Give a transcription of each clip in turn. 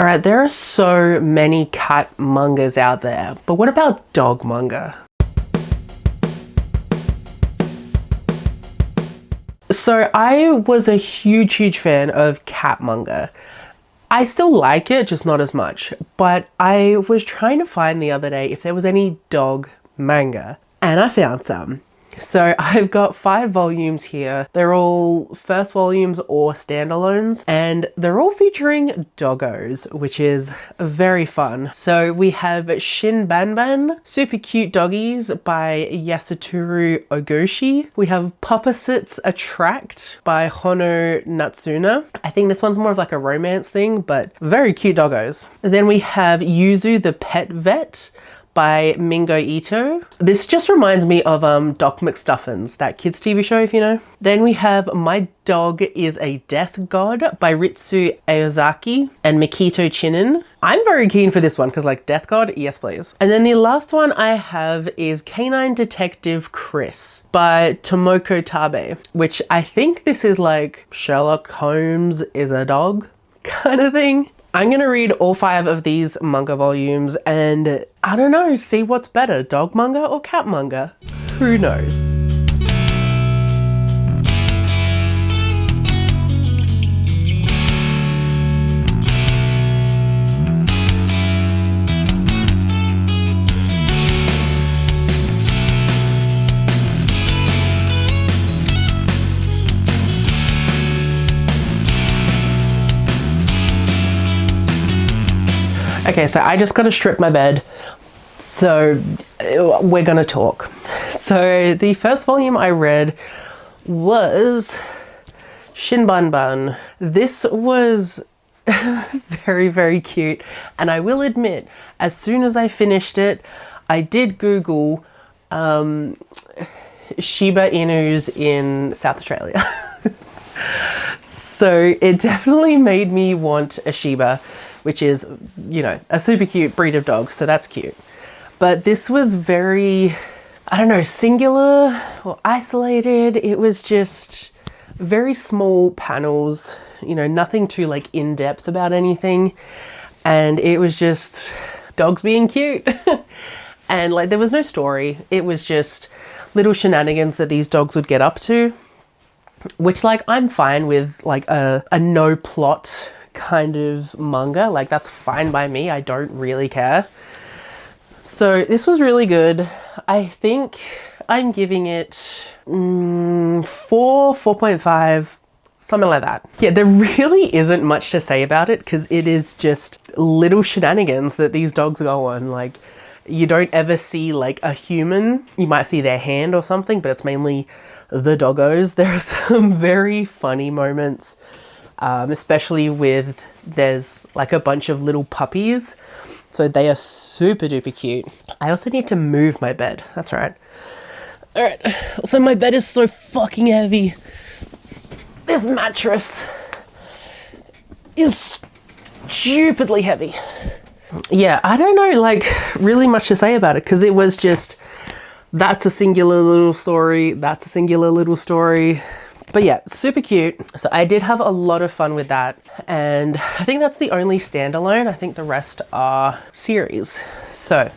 All right, there are so many cat mangas out there, but what about dog manga? So I was a huge fan of cat manga. I still like it, just not as much. But I was trying to find the other day if there was any dog manga, and I found some. So I've got 5 volumes here. They're all first volumes or standalones, and they're all featuring doggos, which is very fun. So we have Shin Banban, Super Cute Doggies by Yasutaro Ogoshi. We have Popposits Attract by Hono Natsuna. I think this one's more of like a romance thing, but very cute doggos. Then we have Yuzu the Pet Vet by Mingo Ito. This just reminds me of Doc McStuffins, that kids TV show, if you know. Then we have My Dog is a Death God by Ritsu Aozaki and Mikito Chinen. I'm very keen for this one because like Death God, yes please. And then the last one I have is Canine Detective Chris by Tomoko Tabe, which I think this is like Sherlock Holmes is a dog kind of thing. I'm going to read all 5 of these manga volumes and I don't know, see what's better, dog manga or cat manga? Who knows? Okay, so I just got to strip my bed, so we're gonna talk. So the first volume I read was Shinbanban. This was very cute, and I will admit, as soon as I finished it, I did Google Shiba Inus in South Australia. So it definitely made me want a Shiba, which is, you know, a super cute breed of dog, so that's cute. But this was very, I don't know, singular or isolated. It was just very small panels, you know, nothing too like in-depth about anything. And it was just dogs being cute. And like there was no story. It was just little shenanigans that these dogs would get up to, which like I'm fine with, like a no plot kind of manga, like that's fine by me. I don't really care. So this was really good. I think I'm giving it 4.5, something like that. Yeah, there really isn't much to say about it because it is just little shenanigans that these dogs go on. Like you don't ever see like a human. You might see their hand or something, but it's mainly the doggos. There are some very funny moments. Especially with, there's like a bunch of little puppies. So they are super duper cute. I also need to move my bed. That's right. All right. So my bed is so fucking heavy. This mattress is stupidly heavy. Yeah, I don't know like really much to say about it because it was just, that's a singular little story. That's a singular little story. But yeah, super cute. So I did have a lot of fun with that. And I think that's the only standalone. I think the rest are series. So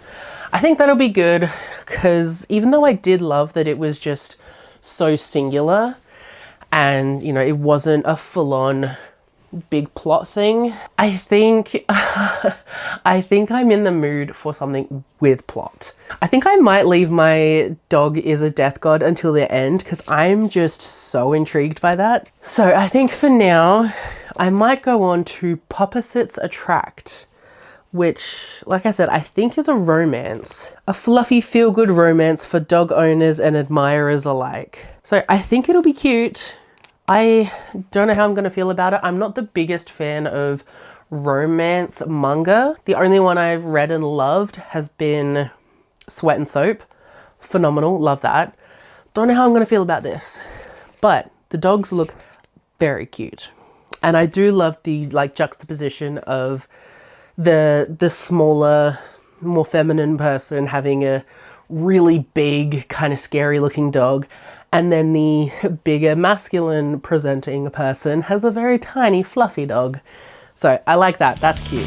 I think that'll be good because even though I did love that it was just so singular and, you know, it wasn't a full-on big plot thing, I think I'm in the mood for something with plot. I think I might leave My Dog is a Death God until the end because I'm just so intrigued by that. So I think for now I might go on to Popposits Attract, which, like I said, I think is a romance. A fluffy feel-good romance for dog owners and admirers alike. So I think it'll be cute. I don't know how I'm going to feel about it. I'm not the biggest fan of romance manga. The only one I've read and loved has been Sweat and Soap. Phenomenal, love that. Don't know how I'm going to feel about this. But the dogs look very cute. And I do love the like juxtaposition of the smaller, more feminine person having a really big, kind of scary looking dog. And then the bigger masculine presenting person has a very tiny fluffy dog. So I like that. That's cute.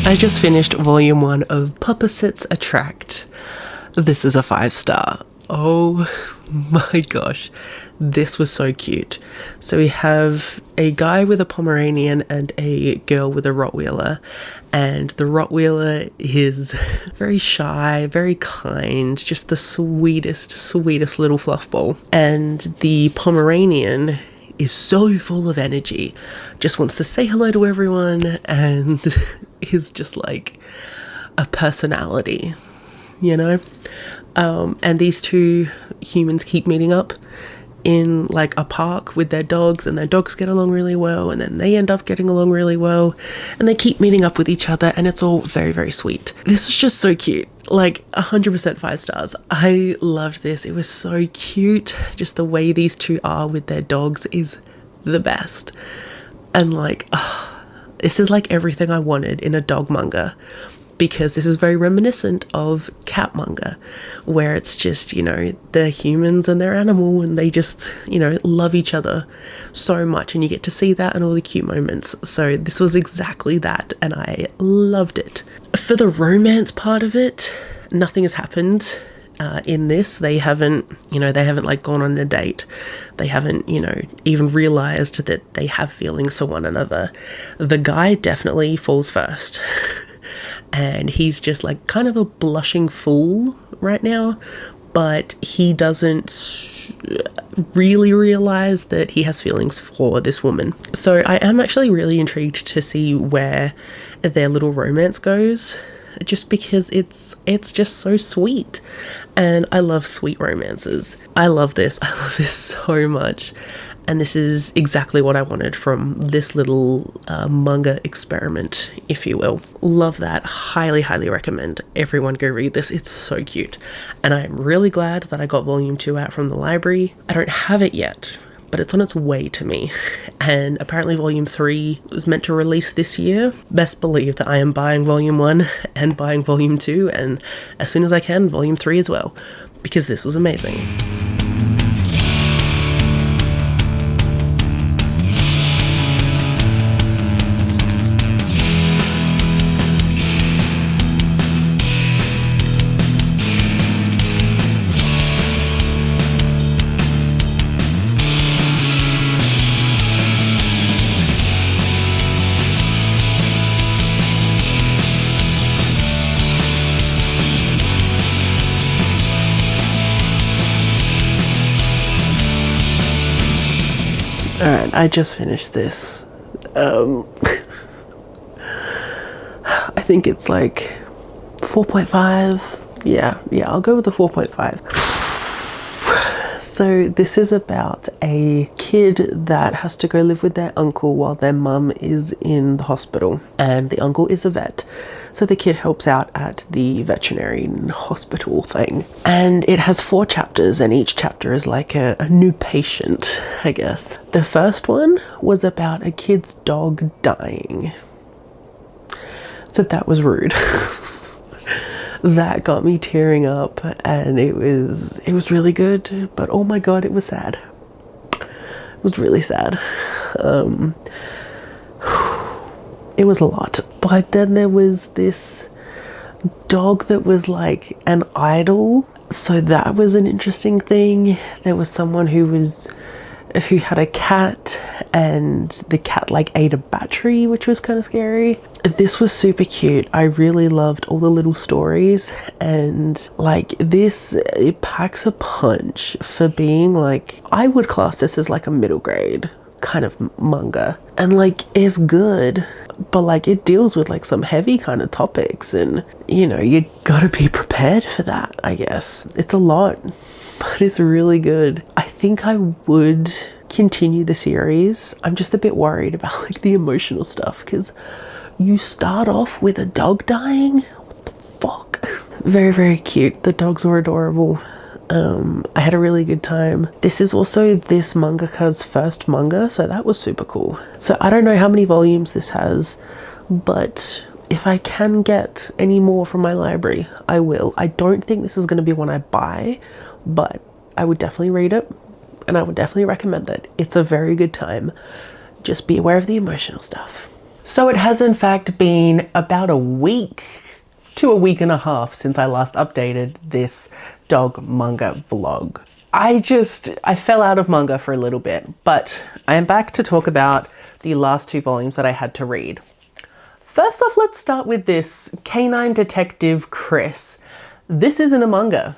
I just finished volume 1 of Puppasets Attract. This is a 5-star. Oh my gosh, this was so cute. So we have a guy with a Pomeranian and a girl with a Rottweiler, and the Rottweiler is very shy, very kind, just the sweetest little fluff ball. And the Pomeranian is so full of energy, just wants to say hello to everyone, and is just like a personality, you know? And these two humans keep meeting up in like a park with their dogs, and their dogs get along really well, and then they end up getting along really well, and they keep meeting up with each other, and it's all very sweet. This was just so cute, like 100% 5 stars. I loved this. It was so cute. Just the way these two are with their dogs is the best. And like, this is like everything I wanted in a dog manga, because this is very reminiscent of cat manga, where it's just, you know, the humans and their animal, and they just, you know, love each other so much, and you get to see that in all the cute moments. So this was exactly that, and I loved it. For the romance part of it, nothing has happened in this. They haven't like gone on a date. They haven't, you know, even realized that they have feelings for one another. The guy definitely falls first. And he's just like kind of a blushing fool right now, but he doesn't really realize that he has feelings for this woman. So I am actually really intrigued to see where their little romance goes, just because it's just so sweet, and I love sweet romances. I love this so much, and this is exactly what I wanted from this little manga experiment, if you will. Love that. Highly recommend everyone go read this. It's so cute, and I am really glad that I got volume 2 out from the library. I don't have it yet, but it's on its way to me, and apparently volume 3 was meant to release this year. Best believe that I am buying volume 1 and buying volume 2, and as soon as I can, volume 3 as well, because this was amazing. Alright, I just finished this. I think it's like 4.5. Yeah, I'll go with the 4.5. So this is about a kid that has to go live with their uncle while their mum is in the hospital, and the uncle is a vet. So the kid helps out at the veterinary hospital thing. And it has 4 chapters, and each chapter is like a new patient, I guess. The first one was about a kid's dog dying. So that was rude. That got me tearing up, and it was really good, but oh my god, it was sad. It was really sad. It was a lot. But then there was this dog that was like an idol, so that was an interesting thing. There was someone who had a cat, and the cat like ate a battery, which was kind of scary. This was super cute. I really loved all the little stories, and like this, it packs a punch for being like, I would class this as like a middle grade kind of manga, and like it's good, but like it deals with like some heavy kind of topics, and you know, you gotta be prepared for that, I guess. It's a lot. but it's really good. I think I would continue the series. I'm just a bit worried about like the emotional stuff, because you start off with a dog dying. What the fuck? Very, very cute. The dogs were adorable. I had a really good time. This is also this mangaka's first manga, so that was super cool. So I don't know how many volumes this has, but if I can get any more from my library, I will. I don't think this is going to be one I buy, but I would definitely read it, and I would definitely recommend it. It's a very good time. Just be aware of the emotional stuff. So it has in fact been about a week to a week and a half since I last updated this dog manga vlog. I fell out of manga for a little bit, but I am back to talk about the last 2 volumes that I had to read. First off, let's start with this Canine Detective Chris. This isn't a manga.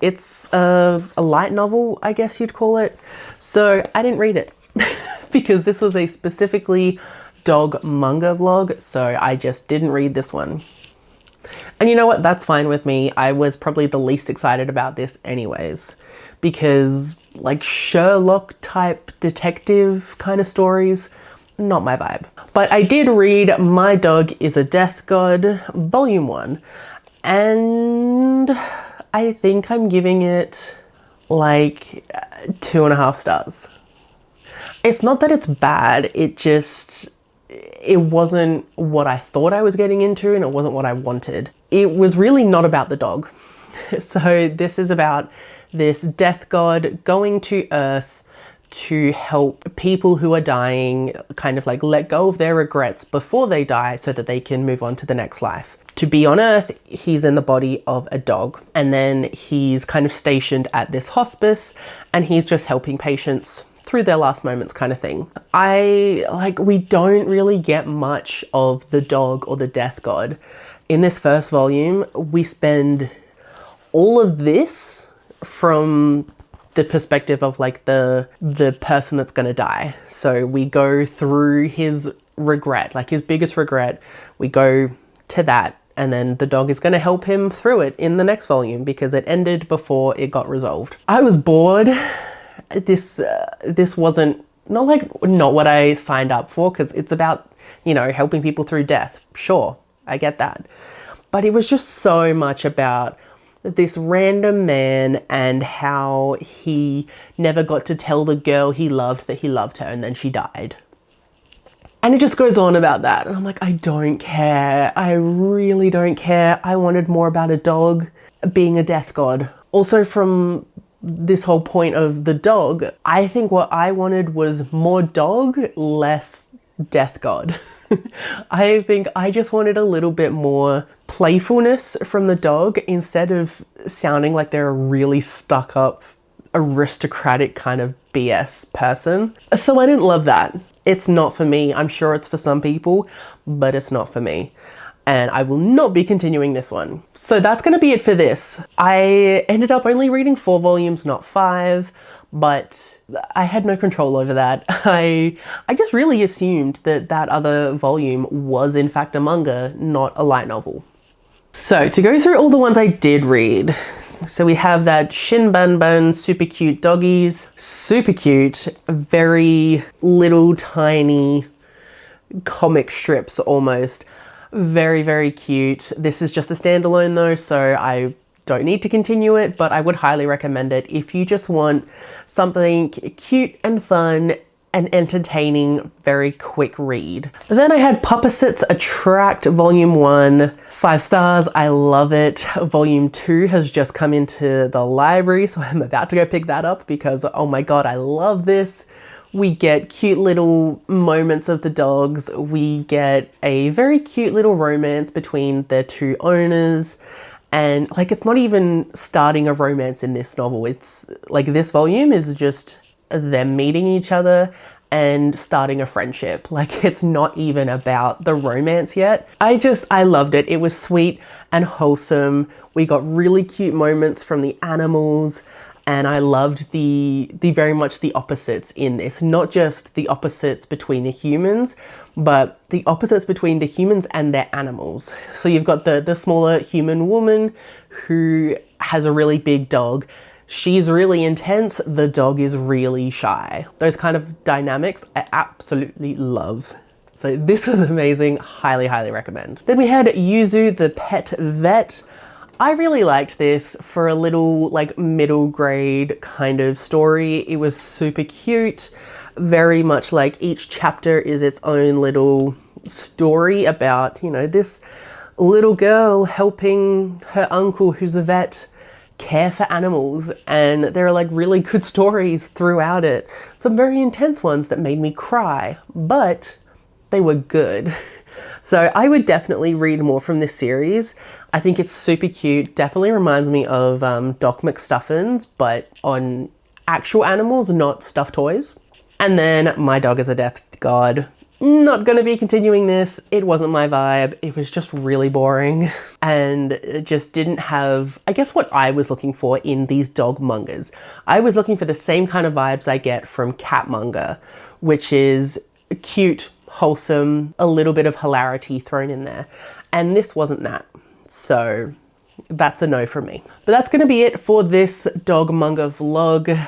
It's a light novel, I guess you'd call it. So I didn't read it because this was a specifically dog manga vlog, so I just didn't read this one. And you know what? That's fine with me. I was probably the least excited about this anyways, because like Sherlock type detective kind of stories, not my vibe. But I did read My Dog is a Death God, Volume 1, and I think I'm giving it like 2.5 stars. It's not that it's bad, it wasn't what I thought I was getting into, and it wasn't what I wanted. It was really not about the dog. So this is about this death god going to Earth to help people who are dying kind of like let go of their regrets before they die so that they can move on to the next life. To be on Earth, he's in the body of a dog, and then he's kind of stationed at this hospice, and he's just helping patients through their last moments kind of thing. We don't really get much of the dog or the death god. In this first volume, we spend all of this from the perspective of like the person that's gonna die. So we go through his regret, like his biggest regret, we go to that, and then the dog is going to help him through it in the next volume because it ended before it got resolved. I was bored. This wasn't not what I signed up for, because it's about, you know, helping people through death. Sure, I get that. But it was just so much about this random man and how he never got to tell the girl he loved that he loved her, and then she died. And it just goes on about that. And I'm like, I don't care. I really don't care. I wanted more about a dog being a death god. Also, from this whole point of the dog, I think what I wanted was more dog, less death god. I think I just wanted a little bit more playfulness from the dog instead of sounding like they're a really stuck up, aristocratic kind of BS person. So I didn't love that. It's not for me. I'm sure it's for some people, but it's not for me. And I will not be continuing this one. So that's going to be it for this. I ended up only reading 4 volumes, not 5, but I had no control over that. I just really assumed that that other volume was in fact a manga, not a light novel. So to go through all the ones I did read. So we have that Shinbanban super cute doggies, super cute, very little tiny comic strips almost. Very, very cute. This is just a standalone though, so I don't need to continue it, but I would highly recommend it if you just want something cute and fun and entertaining, very quick read. Then I had Puppasits Attract Volume 1, 5 stars, I love it. Volume 2 has just come into the library, so I'm about to go pick that up because, oh my god, I love this. We get cute little moments of the dogs. We get a very cute little romance between the 2 owners. And like, it's not even starting a romance in this novel. It's like, this volume is just them meeting each other and starting a friendship. Like, it's not even about the romance yet. I loved it. It was sweet and wholesome. We got really cute moments from the animals, and I loved the very much the opposites in this. Not just the opposites between the humans, but the opposites between the humans and their animals. So you've got the smaller human woman who has a really big dog. she's really intense, the dog is really shy. Those kind of dynamics I absolutely love. So this was amazing, highly, highly recommend. Then we had Yuzu the Pet Vet. I really liked this for a little like middle grade kind of story. It was super cute, very much like each chapter is its own little story about, you know, this little girl helping her uncle who's a vet care for animals, and there are like really good stories throughout it. Some very intense ones that made me cry, but they were good. So I would definitely read more from this series. I think it's super cute. Definitely reminds me of Doc McStuffins, but on actual animals, not stuffed toys. And then My Dog is a Death God. Not gonna be continuing this. It wasn't my vibe. It was just really boring and it just didn't have, I guess, what I was looking for in these dog mangas. I was looking for the same kind of vibes I get from cat manga, which is cute, wholesome, a little bit of hilarity thrown in there. And this wasn't that. So that's a no from me. But that's gonna be it for this dog manga vlog.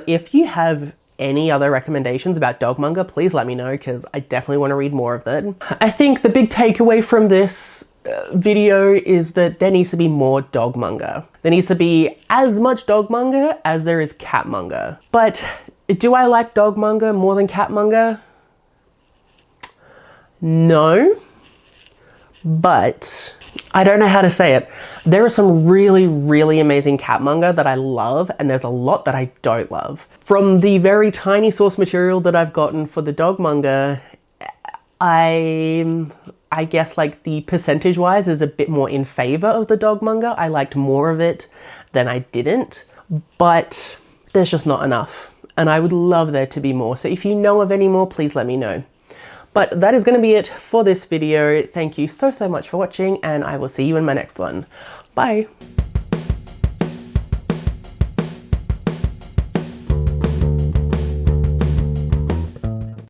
If you have any other recommendations about dog manga, please let me know, because I definitely want to read more of that. I think the big takeaway from this video is that there needs to be more dog manga. There needs to be as much dog manga as there is cat manga. But do I like dog manga more than cat manga? No, but I don't know how to say it. There are some really, really amazing cat manga that I love, and there's a lot that I don't love. From the very tiny source material that I've gotten for the dog manga, I guess like the percentage wise is a bit more in favor of the dog manga. I liked more of it than I didn't, but there's just not enough. And I would love there to be more. So if you know of any more, please let me know. But that is going to be it for this video. Thank you so much for watching, and I will see you in my next one. Bye.